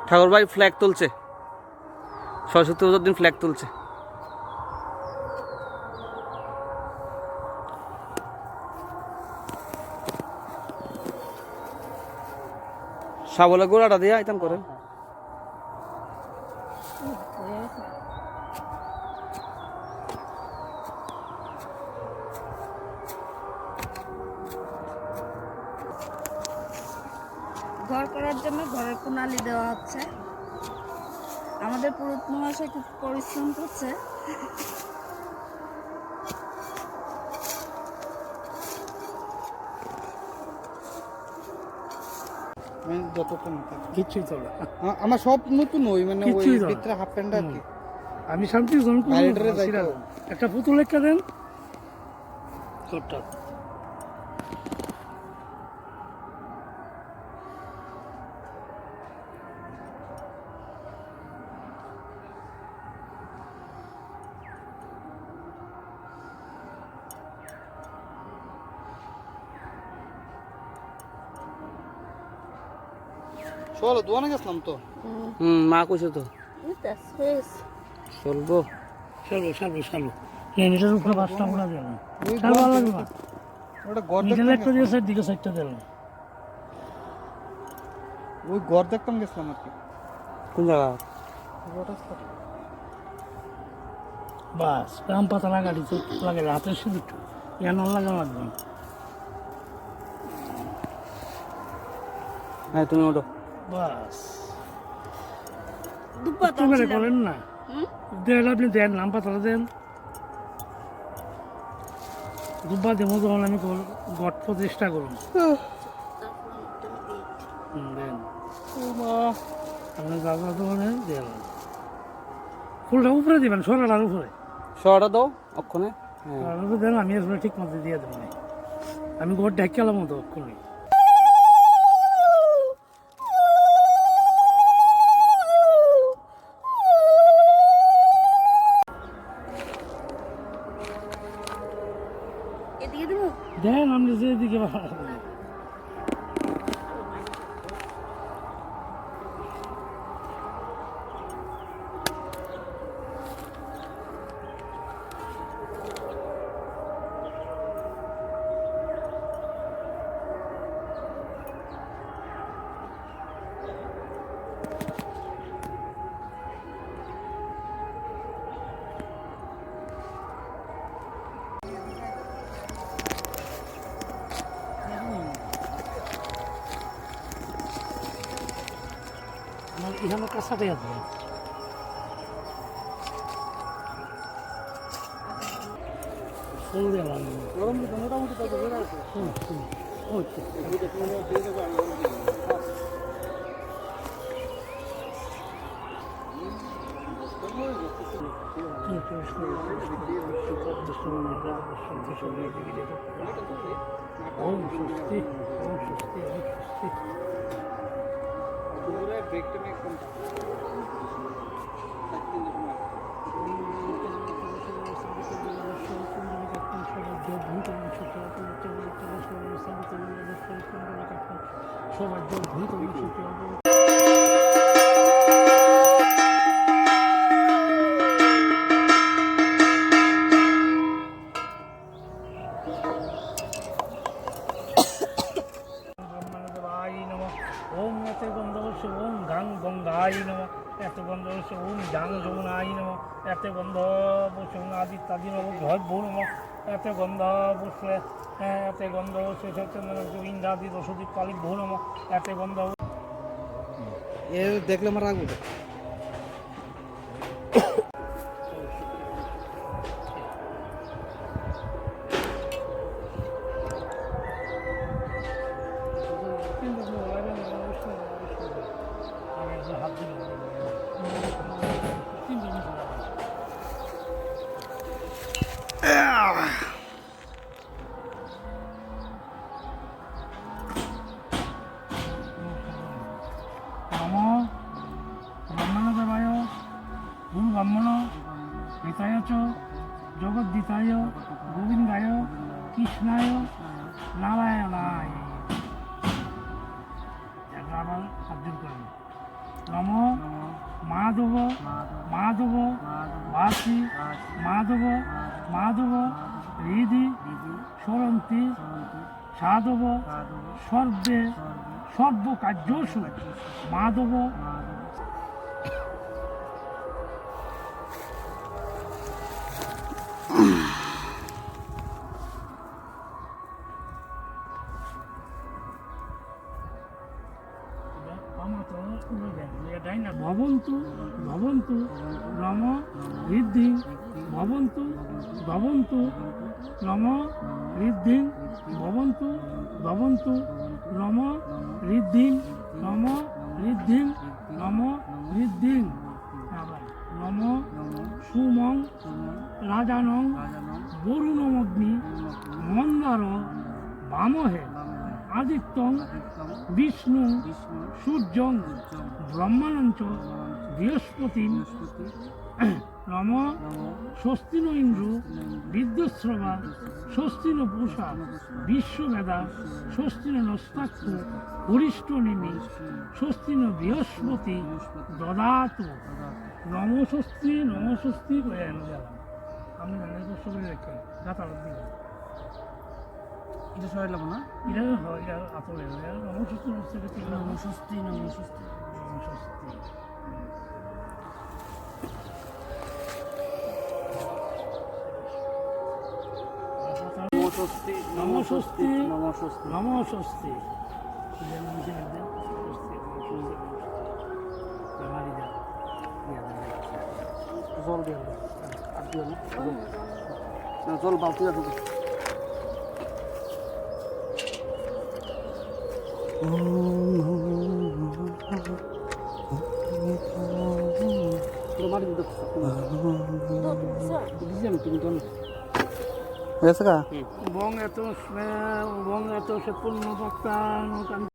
ঠাকুর ভাই ফ্ল্যাগ তুলছে, সরস্বতী পুজোর দিন ফ্ল্যাগ তুলছে। শাবলে গোড়াটা দিয়ে আইতাম করেন। ঘর করার জন্য ঘরের প্রণালী দেওয়া হচ্ছে। আমাদের পুরোহিত মহাশয় খুব পরিশ্রম করছে। কিছুই চলে আমার সব নতুন ওই মানে ওই ভিতরে হাফ প্যান্ট আর কি। আমি শান্তি একটা পুতুল একটা দেন চলো দোকানে গেছিলাম তো। মা কইছে তো চলবো। চলো চলো চলো এটার উপরে বাসটা উড়া দেন ওটা ঘর একটা দিয়ে সাইড দিকে সাইডটা দেন। ওই ঘর দেখতাম গেছিলাম আর কি। কোন জায়গা? বাস কাম পাতা লাগাড়ি তো লাগে রাতে শুধু ইয়ান লাগা লাগবে। হ্যাঁ তুমি ওঠো। বাস করেন না দেন, আপনি দেন নাম পাতাটা দেন। দুব্বা দেবো তখন আমি গট প্রতিষ্ঠা করুন দেন আপনার দাদা দোকানে দেন। ফুলটা উপরে দিবেন, সরাটার উপরে সরাটা দাও অক্ষণে। দেন আমি আসলে ঠিক মতো দিয়ে দেবো। আমি গোট ঢেকালাম মতো অক্ষণে। দেন আপনি যেদিকে এখানে কাছাটাই আছে। সবার জল ভূত ওম এতে গন্ধবশ ওম গাং গঙ্গায় নম, এত গন্ধবশ ওম গাং যমুনায় নম, এতে গন্ধবশ ওম আদিত্যাদি নম ঘর ভো নম, এতে গন্ধবশ এতে গন্ধবশ ইন্দ্রাদি দশদীপ কালী ভো নম, এতে গন্ধ এ দেখলে আমার রাগ উঠে। ভগবতায় গোবিন্দায় কৃষ্ণায় নারায়ণায়। এটা আবার অর্জন করেন। নম মাধব মাধব বাসি মাধব মাধব হৃদি সরন্তি সাধব সর্বে সর্বকার্যসু মাধব। ভবন্তু ভবন্তু নম ঋদ্ধি ভবন্তু ভবন্তু নম ঋদ্ধি ভবন্তু ভবন্তু নম ঋদ্ধি নম ঋদ্ধি নম ঋদ্ধি। নম সুমং রাজানং বরুণমগ্নি মন্দার বামহে আদিত্যং বিষ্ণু সূর্যং ব্রহ্মাণঞ্চ বৃহস্পতি। নম স্বস্তি ন ইন্দ্র বিদ্যুৎস্রবা স্বস্তি ন পূষা বিশ্ববেদা স্বস্তি ন নস্তাক্ষ হরিষ্ঠ নেমি স্বস্তি ন বৃহস্পতি দদাত। নমস্বস্তি করে আমি নিজস্ব করে রেখে গাতালত দিলাম। এটা সবাই লাগবো না? এটা হয় এটা আসলে নমস্বস্তি নমস্তি নমস্বস্তি নমস্বস্তি নমস্বস্তি। নমস্বস্তি নমস্বস্তি নমস্বস্তি নমস্বস্তি। জল দিয়ে আর দিও না, জল বালতি আছে। বং এত সে পূর্ণ ভক্তা